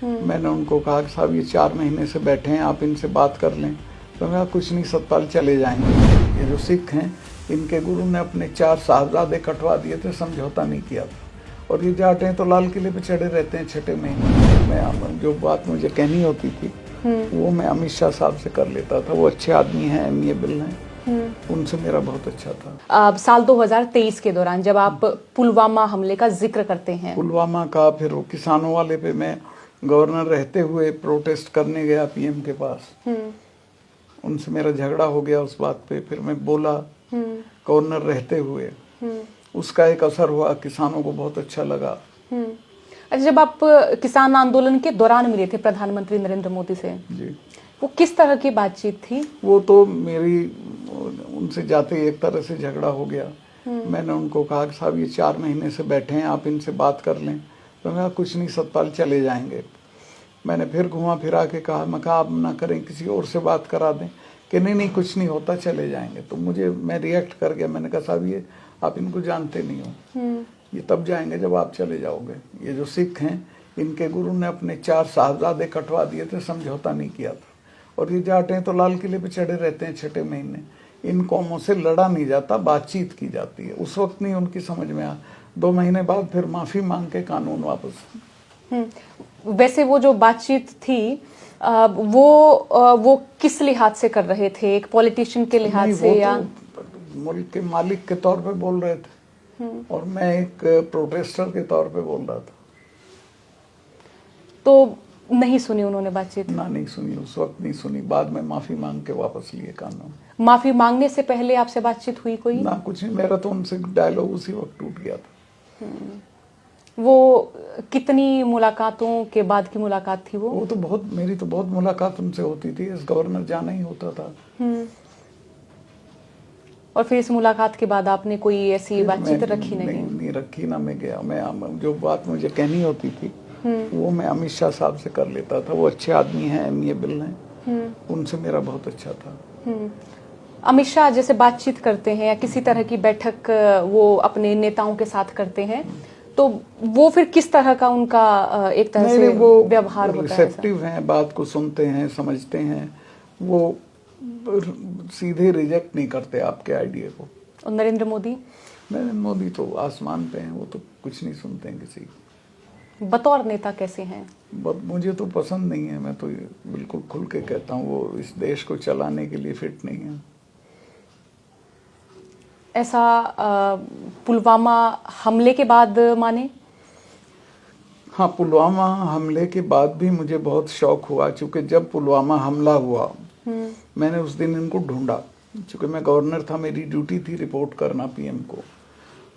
मैंने उनको कहा कि साहब ये 4 महीने से बैठे हैं, आप इनसे बात कर लें। तो मैं कुछ नहीं, सतपाल चले जाएंगे। ये जो सिख हैं, इनके गुरु ने अपने 4 साहबजादे कटवा दिए थे, समझौता नहीं किया था। और ये जाट हैं तो लाल किले पे चढ़े रहते हैं 6 महीने। मैं जो बात मुझे कहनी होती थी वो मैं अमित शाह साहब से कर लेता था। वो अच्छे आदमी हैं, एमिएबल हैं, उनसे मेरा बहुत अच्छा था। साल 2023 के दौरान जब आप पुलवामा हमले का जिक्र करते हैं, पुलवामा का, फिर वो किसानों वाले पे मैं गवर्नर रहते हुए प्रोटेस्ट करने गया पीएम के पास। उनसे मेरा झगड़ा हो गया उस बात पे। फिर मैं बोला गवर्नर रहते हुए, उसका एक असर हुआ, किसानों को बहुत अच्छा लगा। अच्छा, जब आप किसान आंदोलन के दौरान मिले थे प्रधानमंत्री नरेंद्र मोदी से, जी, वो किस तरह की बातचीत थी? वो तो मेरी उनसे जाते ही एक तरह से झगड़ा हो गया। मैंने उनको कहा कि साहब ये 4 महीने से बैठे हैं, आप इनसे बात कर लें। तो मैं कुछ नहीं, सतपाल चले जाएंगे। मैंने फिर घुमा फिरा के कहा, मैं कहा आप ना करें, किसी और से बात करा दें। कि नहीं कुछ नहीं होता, चले जाएंगे। तो मैं रिएक्ट कर गया। मैंने कहा साहब ये आप इनको जानते नहीं हो, ये तब जाएंगे जब आप चले जाओगे। ये जो सिख हैं, इनके गुरु ने अपने 4 साहबजादे कटवा दिए थे, समझौता नहीं किया था। और ये जाट हैं तो लाल किले पे चढ़े रहते हैं 6 महीने। इन कौमों से लड़ा नहीं जाता, बातचीत की जाती है। उस वक्त नहीं उनकी समझ में आया। 2 महीने बाद फिर माफी मांग के कानून वापस। वैसे वो जो बातचीत थी वो किस लिहाज से कर रहे थे? एक पॉलिटिशियन के लिहाज से या मुल्क के मालिक के तौर पे बोल रहे थे, और मैं एक प्रोटेस्टर के तौर पे बोल रहा था। तो नहीं सुनी उन्होंने बातचीत? ना, नहीं सुनी, उस वक्त नहीं सुनी। बाद में माफी मांग के वापस लिए कानून। माफी मांगने से पहले आपसे बातचीत हुई कोई? ना, कुछ नहीं। मेरा तो उनसे डायलॉग उसी वक्त टूट गया था। वो कितनी मुलाकातों के बाद की मुलाकात थी वो? तो मेरी तो बहुत मुलाकात उनसे होती थी। इस गवर्नर जाना ही होता था। और फिर इस मुलाकात के बाद आपने कोई ऐसी बातचीत रखी? नहीं रखी ना। मैं गया, मैं जो बात मुझे कहनी होती थी वो मैं अमित शाह साहब से कर लेता था। वो अच्छे आदमी हैं, एमिएबल हैं, उनसे मेरा बहुत अच्छा था। अमित शाह जैसे बातचीत करते हैं या किसी तरह की बैठक वो अपने नेताओं के साथ करते हैं, तो वो फिर किस तरह का उनका एक तरह से व्यवहार होता है? रिसेप्टिव हैं, बात को सुनते हैं, समझते हैं। वो सीधे रिजेक्ट नहीं करते आपके आइडिया को। और नरेंद्र मोदी तो आसमान पे हैं, वो तो कुछ नहीं सुनते हैं किसी। बतौर नेता कैसे हैं? मुझे तो पसंद नहीं है। मैं तो बिल्कुल खुल के कहता हूँ, वो इस देश को चलाने के लिए फिट नहीं है। ऐसा पुलवामा हमले के बाद माने? हाँ, पुलवामा हमले के बाद भी मुझे बहुत शौक हुआ, क्योंकि जब पुलवामा हमला हुआ मैंने उस दिन इनको ढूंढा। क्योंकि मैं गवर्नर था, मेरी ड्यूटी थी रिपोर्ट करना पीएम को।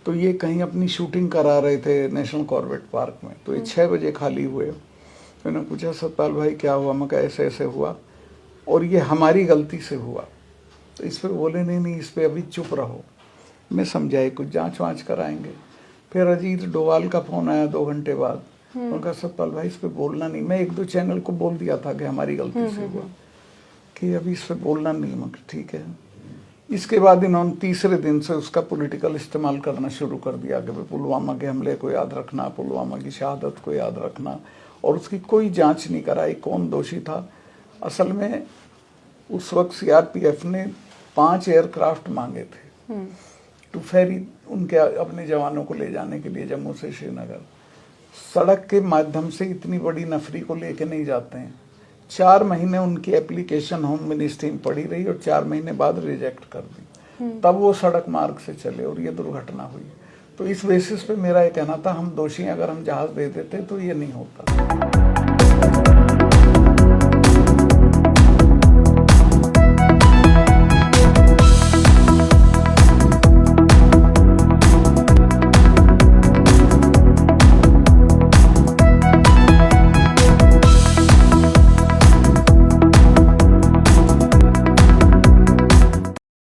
तो ये कहीं अपनी शूटिंग करा रहे थे नेशनल कॉर्बेट पार्क में। तो ये 6 बजे खाली हुए। तो मैंने पूछा सतपाल भाई क्या हुआ? मैं कहा ऐसे ऐसे हुआ और ये हमारी गलती से हुआ। तो इस पर बोले नहीं इस पर अभी चुप रहो, मैं समझाए, कुछ जांच वाँच कराएंगे। फिर अजीत डोवाल का फोन आया 2 घंटे बाद। उनका सतपाल भाई इस पर बोलना नहीं। मैं 1-2 चैनल को बोल दिया था कि हमारी गलती से हुआ, कि अभी इस पर बोलना नहीं। मगर ठीक है। इसके बाद इन्होंने तीसरे दिन से उसका पॉलिटिकल इस्तेमाल करना शुरू कर दिया कि पुलवामा के हमले को याद रखना, पुलवामा की शहादत को याद रखना, और उसकी कोई जांच नहीं कराई कौन दोषी था। असल में उस वक्त सीआरपीएफ ने 5 एयरक्राफ्ट मांगे थे टू फेरी उनके अपने जवानों को ले जाने के लिए जम्मू से श्रीनगर। सड़क के माध्यम से इतनी बड़ी नफरी को लेके नहीं जाते हैं। 4 महीने उनकी एप्लीकेशन होम मिनिस्ट्री में पड़ी रही और 4 महीने बाद रिजेक्ट कर दी। तब वो सड़क मार्ग से चले और ये दुर्घटना हुई। तो इस बेसिस पे मेरा ये कहना था, हम दोषी अगर हम जहाज दे देते तो ये नहीं होता।